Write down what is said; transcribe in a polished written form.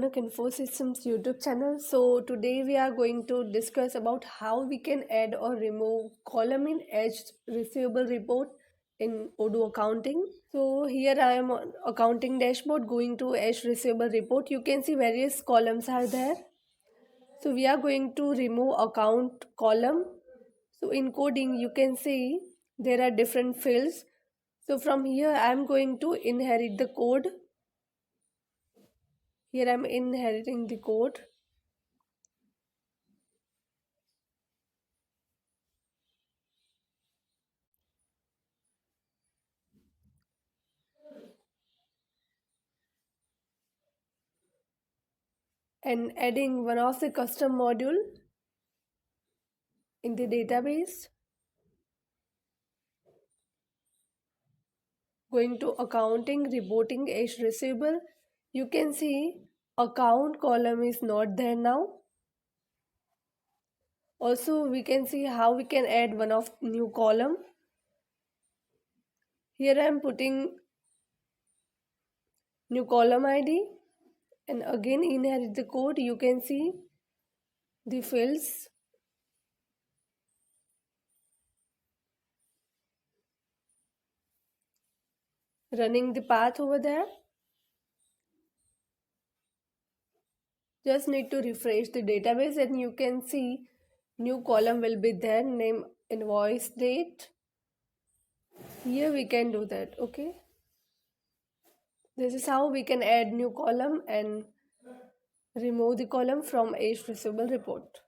Kanak Infosystems YouTube channel. So today we are going to discuss about how we can add or remove column in Aged Receivable report in Odoo accounting. So here I am on accounting dashboard going to Aged Receivable report. You can see various columns are there. So we are going to remove account column. So in coding you can see there are different fields. So from here I am going to inherit the code. Here I am inheriting the code. And adding one of the custom module in the database. Going to accounting, reporting, Aged Receivable. You can see account column is not there now. Also we can see how we can add one of new column. Here I am putting new column ID and again inherit the code. You can see the fields. Running the path over there. Just need to refresh the database and you can see new column will be there, name, invoice date. Here we can do that. Okay, this is how we can add new column and remove the column from Aged Receivable report.